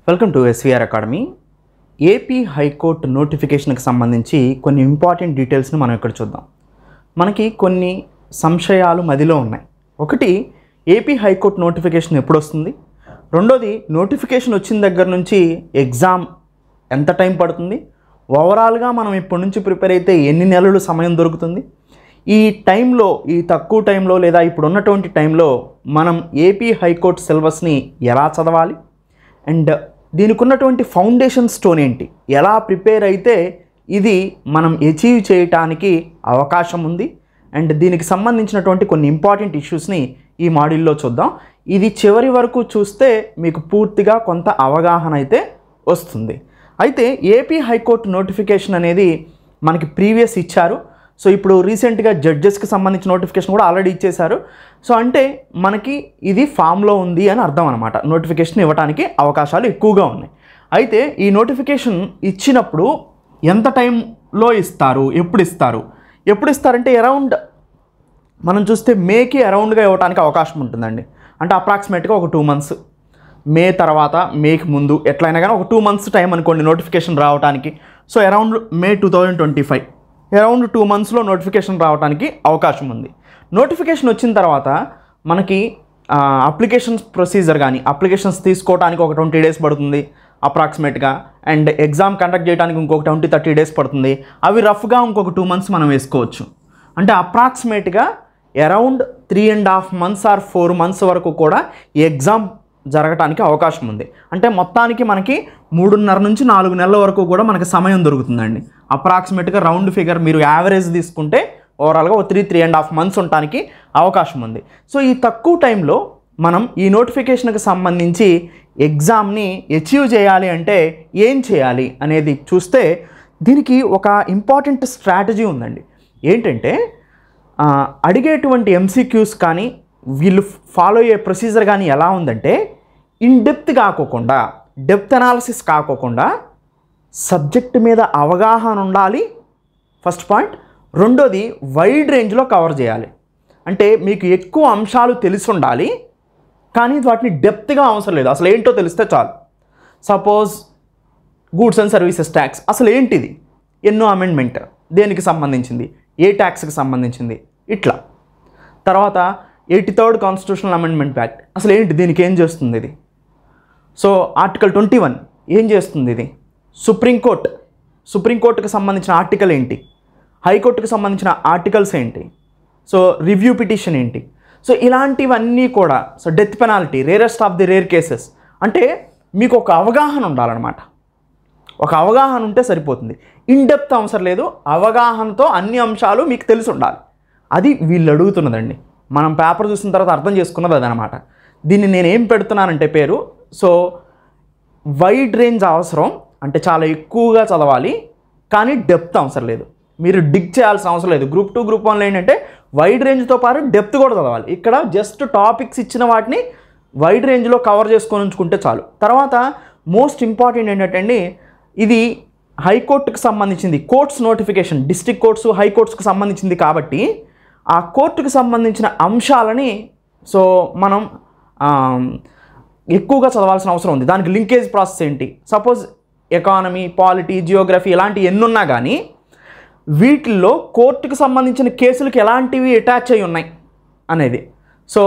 Welcome to SVR academy. AP high court నోటిఫికేషన్కి సంబంధించి కొన్ని ఇంపార్టెంట్ డీటెయిల్స్ని మనం ఇక్కడ చూద్దాం. మనకి కొన్ని సంశయాలు మదిలో ఉన్నాయి. ఒకటి, ఏపీ హైకోర్టు నోటిఫికేషన్ ఎప్పుడు వస్తుంది? రెండోది, నోటిఫికేషన్ వచ్చిన దగ్గర నుంచి ఎగ్జామ్ ఎంత టైం పడుతుంది? ఓవరాల్గా మనం ఇప్పటి నుంచి ప్రిపేర్ అయితే ఎన్ని నెలలు సమయం దొరుకుతుంది? ఈ టైంలో, ఈ తక్కువ టైంలో లేదా ఇప్పుడు ఉన్నటువంటి టైంలో మనం ఏపీ హైకోర్టు సిలబస్ని ఎలా చదవాలి అండ్ దీనికి ఉన్నటువంటి ఫౌండేషన్ స్టోన్ ఏంటి, ఎలా ప్రిపేర్ అయితే ఇది మనం అచీవ్ చేయటానికి అవకాశం ఉంది అండ్ దీనికి సంబంధించినటువంటి కొన్ని ఇంపార్టెంట్ ఇష్యూస్ని ఈ మాడ్యూల్లో చూద్దాం. ఇది చివరి వరకు చూస్తే మీకు పూర్తిగా కొంత అవగాహన అయితే వస్తుంది. అయితే ఏపీ హైకోర్టు నోటిఫికేషన్ అనేది మనకి ప్రీవియస్ ఇచ్చారు. సో ఇప్పుడు రీసెంట్గా జడ్జెస్కి సంబంధించిన నోటిఫికేషన్ కూడా ఆల్రెడీ ఇచ్చేశారు. సో అంటే మనకి ఇది ఫామ్లో ఉంది అని అర్థం అనమాట. నోటిఫికేషన్ ఇవ్వడానికి అవకాశాలు ఎక్కువగా ఉన్నాయి. అయితే ఈ నోటిఫికేషన్ ఇచ్చినప్పుడు ఎంత టైంలో ఇస్తారు, ఎప్పుడు ఇస్తారంటే అరౌండ్ మనం చూస్తే మేకి అరౌండ్గా ఇవ్వడానికి అవకాశం ఉంటుందండి. అంటే అప్రాక్సిమేట్గా ఒక 2 months, మే తర్వాత మేకి ముందు ఎట్లయినా కానీ ఒక 2 months టైం అనుకోండి నోటిఫికేషన్ రావడానికి. సో అరౌండ్ మే 2025 అరౌండ్ 2 monthsలో నోటిఫికేషన్ రావడానికి అవకాశం ఉంది. నోటిఫికేషన్ వచ్చిన తర్వాత మనకి అప్లికేషన్స్ ప్రొసీజర్ కానీ అప్లికేషన్స్ తీసుకోవడానికి ఒక 20 days పడుతుంది అప్రాక్సిమేట్గా. అండ్ ఎగ్జామ్ కండక్ట్ చేయడానికి ఇంకొక 20-30 days పడుతుంది. అవి రఫ్గా ఇంకొక 2 months మనం వేసుకోవచ్చు. అంటే అప్రాక్సిమేట్గా అరౌండ్ 3.5 months ఆర్ 4 months వరకు కూడా ఈ ఎగ్జామ్ జరగటానికి అవకాశం ఉంది. అంటే మొత్తానికి మనకి 3.5 నుంచి 4 నెలల వరకు కూడా మనకి సమయం దొరుకుతుందండి. అప్రాక్సిమేట్గా రౌండ్ ఫిగర్ మీరు యావరేజ్ తీసుకుంటే ఓవరాల్గా ఒక 3.5 months ఉండటానికి అవకాశం ఉంది. సో ఈ తక్కువ టైంలో మనం ఈ నోటిఫికేషన్కి సంబంధించి ఎగ్జామ్ని అచీవ్ చేయాలి అంటే ఏం చేయాలి అనేది చూస్తే దీనికి ఒక ఇంపార్టెంట్ స్ట్రాటజీ ఉందండి. ఏంటంటే అడిగేటువంటి ఎంసీక్యూస్ కానీ వీళ్ళు ఫాలో అయ్యే ప్రొసీజర్ కానీ ఎలా ఉందంటే ఇన్డెప్త్ కాకోకుండా, డెప్త్ అనాలిసిస్ కాకోకుండా సబ్జెక్ట్ మీద అవగాహన ఉండాలి ఫస్ట్ పాయింట్. రెండోది, వైడ్ రేంజ్లో కవర్ చేయాలి. అంటే మీకు ఎక్కువ అంశాలు తెలిసి ఉండాలి కానీ వాటిని డెప్త్గా అవసరం లేదు. అసలు ఏంటో తెలిస్తే చాలు. Suppose goods and services tax అసలు ఏంటిది, ఎన్నో అమెండ్మెంట్, దేనికి సంబంధించింది, ఏ ట్యాక్స్కి సంబంధించింది, ఇట్లా. తర్వాత 83rd కాన్స్టిట్యూషనల్ అమెండ్మెంట్ యాక్ట్ అసలు ఏంటి, దీనికి ఏం చేస్తుంది ఇది. సో ఆర్టికల్ 21 ఏం చేస్తుంది ఇది. సుప్రీంకోర్టుకి సంబంధించిన ఆర్టికల్ ఏంటి, హైకోర్టుకి సంబంధించిన ఆర్టికల్స్ ఏంటి, సో రివ్యూ పిటిషన్ ఏంటి. సో ఇలాంటివన్నీ కూడా. So death penalty, rarest of the rare cases. అంటే మీకు ఒక అవగాహన ఉండాలన్నమాట. ఒక అవగాహన ఉంటే సరిపోతుంది. ఇన్డెప్త్ అవసరం లేదు, అవగాహనతో అన్ని అంశాలు మీకు తెలిసి ఉండాలి. అది వీళ్ళు అడుగుతున్నదండి. మనం పేపర్ చూసిన తర్వాత అర్థం చేసుకున్నది అదనమాట. దీన్ని నేనేం పెడుతున్నానంటే పేరు, సో వైడ్ రేంజ్ అవసరం, అంటే చాలా ఎక్కువగా చదవాలి కానీ డెప్త్ అవసరం లేదు. మీరు డిగ్ చేయాల్సిన అవసరం లేదు. గ్రూప్ 2, గ్రూప్ 1లో ఏంటంటే వైడ్ రేంజ్తో పాటు డెప్త్ కూడా చదవాలి. ఇక్కడ జస్ట్ టాపిక్స్ ఇచ్చిన వాటిని వైడ్ రేంజ్లో కవర్ చేసుకొని ఉంచుకుంటే చాలు. తర్వాత మోస్ట్ ఇంపార్టెంట్ ఏంటంటే ఇది హైకోర్టుకు సంబంధించింది, కోర్ట్స్ నోటిఫికేషన్, డిస్ట్రిక్ట్ కోర్ట్స్, హైకోర్ట్స్కి సంబంధించింది కాబట్టి ఆ కోర్టుకు సంబంధించిన అంశాలని సో మనం ఎక్కువగా చదవాల్సిన అవసరం ఉంది. దానికి లింకేజ్ ప్రాసెస్ ఏంటి, సపోజ్ ఎకానమీ, పాలిటీ, జియోగ్రఫీ ఇలాంటివి ఎన్నున్నా కానీ వీటిల్లో కోర్టుకు సంబంధించిన కేసులకు ఎలాంటివి అటాచ్ అయి ఉన్నాయి అనేది. సో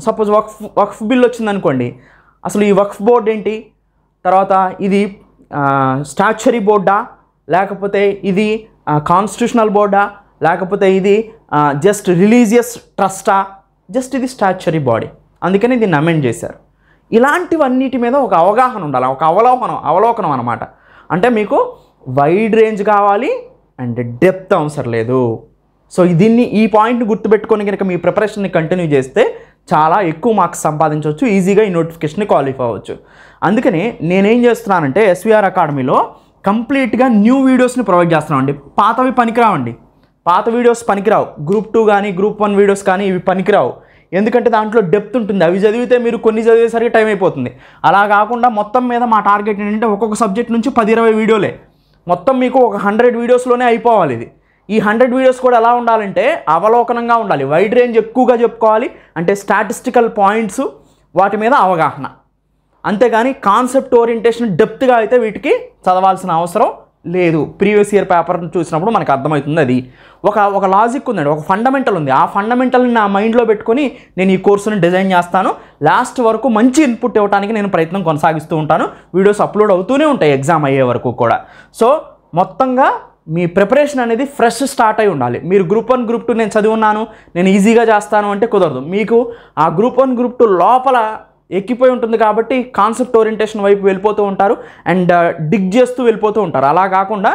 సపోజ్ వక్ఫ్ బిల్ వచ్చిందనుకోండి, అసలు ఈ వక్ఫ్ బోర్డ్ ఏంటి, తర్వాత ఇది స్టాచ్యురీ బోర్డా, లేకపోతే ఇది కాన్స్టిట్యూషనల్ బోర్డా, లేకపోతే ఇది జస్ట్ రిలీజియస్ ట్రస్టా, జస్ట్ ఇది స్టాచ్యురీ బాడీ, అందుకని దీన్ని అమెండ్ చేశారు. ఇలాంటివన్నిటి మీద ఒక అవగాహన ఉండాలి, ఒక అవలోకనం అనమాట. అంటే మీకు వైడ్ రేంజ్ కావాలి అండ్ డెప్త్ అవసరం లేదు. సో ఈ పాయింట్ని గుర్తుపెట్టుకొని కనుక మీ ప్రిపరేషన్ని కంటిన్యూ చేస్తే చాలా ఎక్కువ మార్క్స్ సంపాదించవచ్చు, ఈజీగా ఈ నోటిఫికేషన్ని క్వాలిఫై అవ్వచ్చు. అందుకని నేనేం చేస్తున్నానంటే ఎస్వీఆర్ అకాడమీలో కంప్లీట్గా న్యూ వీడియోస్ని ప్రొవైడ్ చేస్తున్నామండి. పాతవి పనికిరావండి, పాత వీడియోస్ పనికిరావు. గ్రూప్ 2 కానీ గ్రూప్ 1 వీడియోస్ కానీ ఇవి పనికిరావు. ఎందుకంటే దాంట్లో డెప్త్ ఉంటుంది. అవి చదివితే మీరు కొన్ని చదివేసరికి టైం అయిపోతుంది. అలా కాకుండా మొత్తం మీద మా టార్గెట్ ఏంటంటే ఒక్కొక్క సబ్జెక్ట్ నుంచి 10-20 వీడియోలే, మొత్తం మీకు ఒక 100 వీడియోస్లోనే అయిపోవాలి ఇది. ఈ 100 వీడియోస్ కూడా ఎలా ఉండాలంటే అవలోకనంగా ఉండాలి, వైడ్ రేంజ్ ఎక్కువగా చెప్పుకోవాలి. అంటే స్టాటిస్టికల్ పాయింట్స్, వాటి మీద అవగాహన, అంతేగాని కాన్సెప్ట్ ఓరియంటేషన్ డెప్త్గా అయితే వీటికి చదవాల్సిన అవసరం లేదు. ప్రీవియస్ ఇయర్ పేపర్ని చూసినప్పుడు మనకు అర్థమవుతుంది. అది ఒక లాజిక్ ఉందండి, ఒక ఫండమెంటల్ ఉంది. ఆ ఫండమెంటల్ని నా మైండ్లో పెట్టుకొని నేను ఈ కోర్సుని డిజైన్ చేస్తాను. లాస్ట్ వరకు మంచి ఇన్పుట్ ఇవ్వడానికి నేను ప్రయత్నం కొనసాగిస్తూ ఉంటాను. వీడియోస్ అప్లోడ్ అవుతూనే ఉంటాయి ఎగ్జామ్ అయ్యే వరకు కూడా. సో మొత్తంగా మీ ప్రిపరేషన్ అనేది ఫ్రెష్ స్టార్ట్ అయి ఉండాలి. మీరు గ్రూప్ 1 గ్రూప్ 2 నేను చదివి ఉన్నాను, నేను ఈజీగా చేస్తాను అంటే కుదరదు. మీకు ఆ గ్రూప్ 1 గ్రూప్ 2 లోపల ఎక్కిపోయి ఉంటుంది కాబట్టి కాన్సెప్ట్ ఓరియంటేషన్ వైపు వెళ్ళిపోతూ ఉంటారు అండ్ డిగ్ చేస్తూ వెళ్ళిపోతూ ఉంటారు. అలా కాకుండా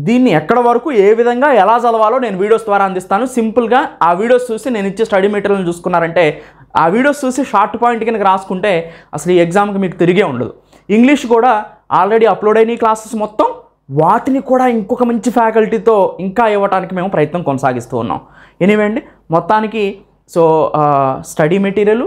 దీన్ని ఎక్కడ వరకు ఏ విధంగా ఎలా చదవాలో నేను వీడియోస్ ద్వారా అందిస్తాను. సింపుల్గా ఆ వీడియోస్ చూసి నేను ఇచ్చే స్టడీ మెటీరియల్ని చూసుకున్నారంటే, ఆ వీడియోస్ చూసి షార్ట్ పాయింట్ కింద రాసుకుంటే అసలు ఈ ఎగ్జామ్కి మీకు తిరిగే ఉండదు. ఇంగ్లీష్ కూడా ఆల్రెడీ అప్లోడ్ అయిన క్లాసెస్ మొత్తం, వాటిని కూడా ఇంకొక మంచి ఫ్యాకల్టీతో ఇంకా ఇవ్వడానికి మేము ప్రయత్నం కొనసాగిస్తూ ఉన్నాం. ఎనీవే అండి, మొత్తానికి so study material,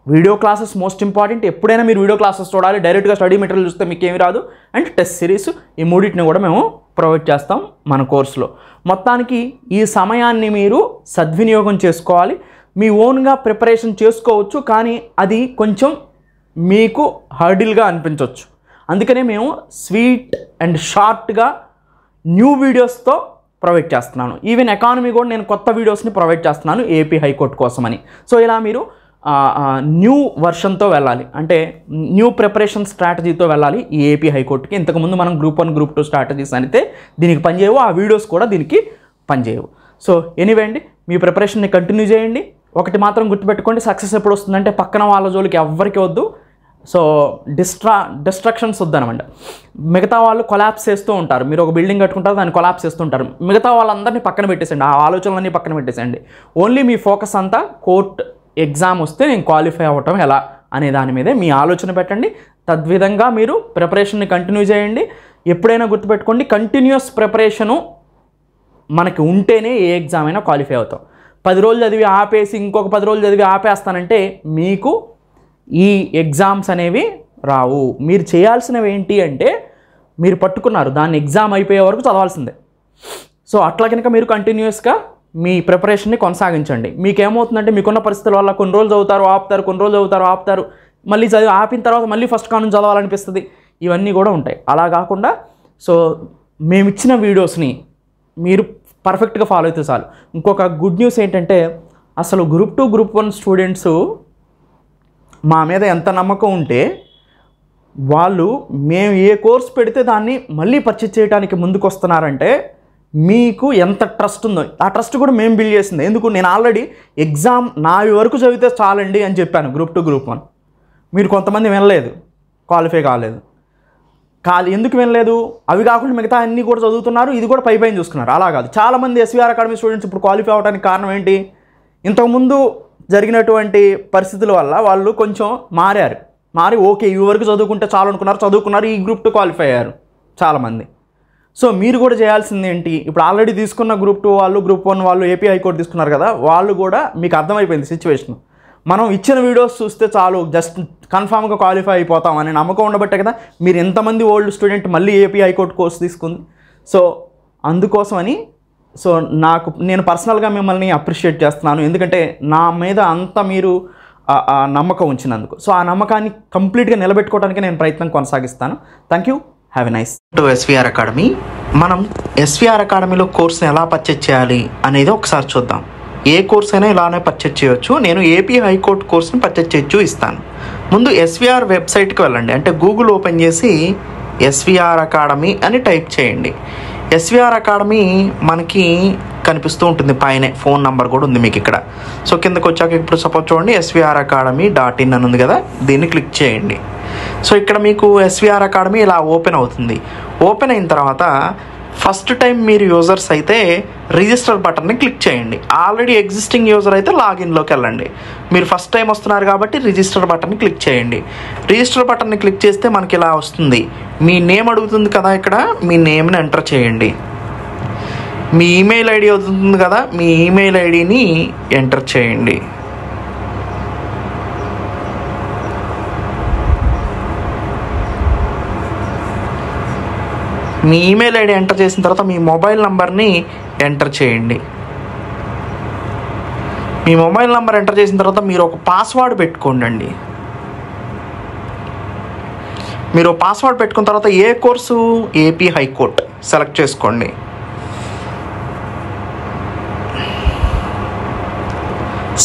video classes most important. ఎప్పుడైనా మీరు వీడియో క్లాసెస్ చూడాలి, డైరెక్ట్గా స్టడీ మెటీరియల్ చూస్తే మీకు ఏమి రాదు. అండ్ టెస్ట్ సిరీస్, ఈ మూడింటిని కూడా మేము ప్రొవైడ్ చేస్తాం మన కోర్సులో. మొత్తానికి ఈ సమయాన్ని మీరు సద్వినియోగం చేసుకోవాలి. మీ ఓన్గా ప్రిపరేషన్ చేసుకోవచ్చు, కానీ అది కొంచెం మీకు హర్డిల్గా అనిపించవచ్చు. అందుకనే మేము స్వీట్ అండ్ షార్ట్గా న్యూ వీడియోస్తో ప్రొవైడ్ చేస్తున్నాను. ఈవెన్ ఎకానమీ కూడా నేను కొత్త వీడియోస్ని ప్రొవైడ్ చేస్తున్నాను ఏపీ హైకోర్టు కోసమని. సో ఇలా మీరు న్యూ వర్షన్తో వెళ్ళాలి, అంటే న్యూ ప్రిపరేషన్ స్ట్రాటజీతో వెళ్ళాలి ఈ ఏపీ హైకోర్టుకి. ఇంతకుముందు మనం గ్రూప్ 1 గ్రూప్ 2 స్ట్రాటజీస్ అయితే దీనికి పనిచేయవు, ఆ వీడియోస్ కూడా దీనికి పనిచేయవు. సో ఎనీవే అండి, మీ ప్రిపరేషన్ని కంటిన్యూ చేయండి. ఒకటి మాత్రం గుర్తుపెట్టుకోండి, సక్సెస్ ఎప్పుడు వస్తుందంటే పక్కన వాళ్ళ జోలికి ఎవ్వరికి వద్దు. సో డిస్ట్రక్షన్స్ వద్దనమాట. మిగతా వాళ్ళు కొలాప్స్ చేస్తూ ఉంటారు. మీరు ఒక బిల్డింగ్ కట్టుకుంటారు, దాన్ని కొలాప్స్ చేస్తుంటారు. మిగతా వాళ్ళందరినీ పక్కన పెట్టేసండి, ఆ ఆలోచనలన్నీ పక్కన పెట్టేసండి. ఓన్లీ మీ ఫోకస్ అంతా కోర్ట్ ఎగ్జామ్ వస్తే నేను క్వాలిఫై అవ్వటం ఎలా అనే దాని మీదే మీ ఆలోచన పెట్టండి. తద్విధంగా మీరు ప్రిపరేషన్ని కంటిన్యూ చేయండి. ఎప్పుడైనా గుర్తుపెట్టుకోండి, కంటిన్యూస్ ప్రిపరేషను మనకి ఉంటేనే ఏ ఎగ్జామ్ అయినా క్వాలిఫై అవుతాం. 10 రోజులు చదివి ఆపేసి ఇంకొక 10 రోజులు చదివి ఆపేస్తానంటే మీకు ఈ ఎగ్జామ్స్ అనేవి రావు. మీరు చేయాల్సినవి ఏంటి అంటే, మీరు పట్టుకున్నారు దాన్ని ఎగ్జామ్ అయిపోయే వరకు చదవాల్సిందే. సో అట్లా కనుక మీరు కంటిన్యూస్గా మీ ప్రిపరేషన్ని కొనసాగించండి. మీకేమవుతుందంటే, మీకున్న పరిస్థితుల వల్ల కొన్ని రోజులు చదువుతారు ఆపుతారు, కొన్ని రోజులు చదువుతారు ఆపుతారు, మళ్ళీ చదివి ఆపిన తర్వాత మళ్ళీ ఫస్ట్ కానుంచి చదవాలనిపిస్తుంది. ఇవన్నీ కూడా ఉంటాయి. అలా కాకుండా సో మేమిచ్చిన వీడియోస్ని మీరు పర్ఫెక్ట్గా ఫాలో అయితే చాలు. ఇంకొక గుడ్ న్యూస్ ఏంటంటే, అసలు గ్రూప్ 2 గ్రూప్ 1 స్టూడెంట్స్ మా మీద ఎంత నమ్మకం ఉంటే, వాళ్ళు మేము ఏ కోర్స్ పెడితే దాన్ని మళ్ళీ పర్చేజ్ చేయడానికి ముందుకు వస్తున్నారంటే మీకు ఎంత ట్రస్ట్ ఉందో. ఆ ట్రస్ట్ కూడా మేము బిల్డ్ చేసింది. ఎందుకు, నేను ఆల్రెడీ ఎగ్జామ్ నా వరకు చదివితే చాలండి అని చెప్పాను గ్రూప్ 2 గ్రూప్ 1. మీరు కొంతమంది వినలేదు, క్వాలిఫై కాలేదు. ఎందుకు వినలేదు? అవి కాకుండా మిగతా అన్నీ కూడా చదువుతున్నారు, ఇది కూడా పైన చూసుకున్నారు. అలా కాదు, చాలామంది ఎస్వీఆర్ అకాడమీ స్టూడెంట్స్ ఇప్పుడు క్వాలిఫై అవ్వడానికి కారణం ఏంటి? ఇంతకుముందు జరిగినటువంటి పరిస్థితుల వల్ల వాళ్ళు కొంచెం మారి ఓకే ఈ వరకు చదువుకుంటే చాలు చదువుకున్నారు, ఈ గ్రూప్ 2 క్వాలిఫై అయ్యారు చాలామంది. సో మీరు కూడా చేయాల్సింది ఏంటి, ఇప్పుడు ఆల్రెడీ తీసుకున్న గ్రూప్ 2 వాళ్ళు గ్రూప్ 1 వాళ్ళు ఏపీ హైకోర్టు తీసుకున్నారు కదా, వాళ్ళు కూడా మీకు అర్థమైపోయింది సిచ్యువేషన్. మనం ఇచ్చిన వీడియోస్ చూస్తే చాలు జస్ట్ కన్ఫామ్గా క్వాలిఫై అయిపోతాం అనే నమ్మకం ఉండబట్టే కదా మీరు ఎంతమంది ఓల్డ్ స్టూడెంట్ మళ్ళీ ఏపీ హైకోర్టు కోర్సు తీసుకుంది. సో అందుకోసమని నేను పర్సనల్గా మిమ్మల్ని అప్రిషియేట్ చేస్తున్నాను, ఎందుకంటే నా మీద అంత మీరు నమ్మకం ఉంచినందుకు. సో ఆ నమ్మకాన్ని కంప్లీట్గా నిలబెట్టుకోవడానికి నేను ప్రయత్నం కొనసాగిస్తాను. Thank you, have a nice. To SVR academy, మనం ఎస్వీఆర్ అకాడమీలో కోర్సుని ఎలా పర్చేజ్ చేయాలి అనేది ఒకసారి చూద్దాం. ఏ కోర్స్ అయినా ఇలానే పర్చేజ్ చేయొచ్చు. నేను ఏపీ హైకోర్టు కోర్సుని పర్చేజ్ చేయొచ్చు ఇస్తాను. ముందు ఎస్వీఆర్ వెబ్సైట్కి వెళ్ళండి, అంటే గూగుల్ ఓపెన్ చేసి ఎస్వీఆర్ అకాడమీ అని టైప్ చేయండి. ఎస్వీఆర్ అకాడమీ మనకి కనిపిస్తూ ఉంటుంది, పైనే ఫోన్ నెంబర్ కూడా ఉంది మీకు ఇక్కడ. సో కిందకు వచ్చాక ఇప్పుడు సపోజ్ చూడండి SVRacademy.in అని ఉంది కదా, దీన్ని క్లిక్ చేయండి. సో ఇక్కడ మీకు ఎస్వీఆర్ అకాడమీ ఇలా ఓపెన్ అవుతుంది. ఓపెన్ అయిన తర్వాత ఫస్ట్ టైం మీరు యూజర్స్ అయితే రిజిస్టర్ బటన్ని క్లిక్ చేయండి. ఆల్రెడీ ఎగ్జిస్టింగ్ యూజర్ అయితే లాగిన్లోకి వెళ్ళండి. మీరు ఫస్ట్ టైం వస్తున్నారు కాబట్టి రిజిస్టర్ బటన్ని క్లిక్ చేయండి. రిజిస్టర్ బటన్ని క్లిక్ చేస్తే మనకి ఇలా వస్తుంది. మీ నేమ్ అడుగుతుంది కదా, ఇక్కడ మీ నేమ్ని ఎంటర్ చేయండి. మీ ఈమెయిల్ ఐడి అవుతుంది కదా, మీ ఈమెయిల్ ఐడిని ఎంటర్ చేయండి. మీ ఈమెయిల్ ఐడి ఎంటర్ చేసిన తర్వాత మీ మొబైల్ నంబర్ని ఎంటర్ చేయండి. మీ మొబైల్ నంబర్ ఎంటర్ చేసిన తర్వాత మీరు ఒక పాస్వర్డ్ పెట్టుకోండి. మీరు పాస్వర్డ్ పెట్టుకున్న తర్వాత ఏ కోర్సు, ఏపీ హైకోర్టు సెలెక్ట్ చేసుకోండి.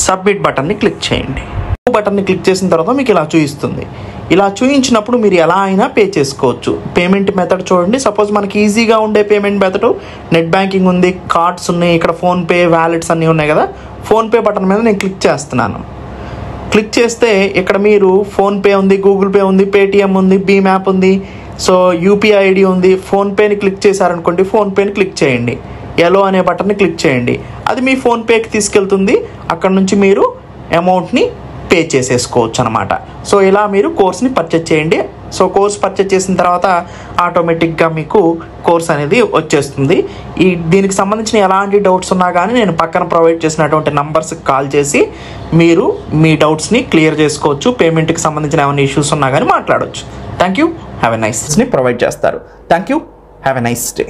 సబ్మిట్ బటన్ని క్లిక్ చేయండి. బటన్ని క్లిక్ చేసిన తర్వాత మీకు ఇలా చూపిస్తుంది. ఇలా చూపించినప్పుడు మీరు ఎలా అయినా పే చేసుకోవచ్చు. పేమెంట్ మెథడ్ చూడండి. సపోజ్ మనకి ఈజీగా ఉండే పేమెంట్ మెథడ్ నెట్ బ్యాంకింగ్ ఉంది, కార్డ్స్ ఉన్నాయి, ఇక్కడ ఫోన్పే, వ్యాలెట్స్ అన్నీ ఉన్నాయి కదా. ఫోన్పే బటన్ మీద నేను క్లిక్ చేస్తున్నాను. క్లిక్ చేస్తే ఇక్కడ మీరు ఫోన్పే ఉంది, గూగుల్ పే ఉంది, పేటిఎం ఉంది, భీమ్ యాప్ ఉంది, సో యూపీఐ ఐడి ఉంది. ఫోన్పేని క్లిక్ చేశారనుకోండి, ఫోన్పేని క్లిక్ చేయండి. ఎలో అనే బటన్ని క్లిక్ చేయండి. అది మీ ఫోన్పేకి తీసుకెళ్తుంది. అక్కడ నుంచి మీరు అమౌంట్ని పే చేసేసుకోవచ్చు అనమాట. సో ఇలా మీరు కోర్స్ని పర్చేజ్ చేయండి. సో కోర్స్ పర్చేజ్ చేసిన తర్వాత ఆటోమేటిక్గా మీకు కోర్స్ అనేది వచ్చేస్తుంది. దీనికి సంబంధించిన ఎలాంటి డౌట్స్ ఉన్నా కానీ నేను పక్కన ప్రొవైడ్ చేసినటువంటి నంబర్స్కి కాల్ చేసి మీరు మీ డౌట్స్ని క్లియర్ చేసుకోవచ్చు. పేమెంట్కి సంబంధించిన ఏమైనా ఇష్యూస్ ఉన్నా కానీ మాట్లాడవచ్చు. Thank you. Have a nice ని ప్రొవైడ్ చేస్తారు. Thank you. Have a nice day.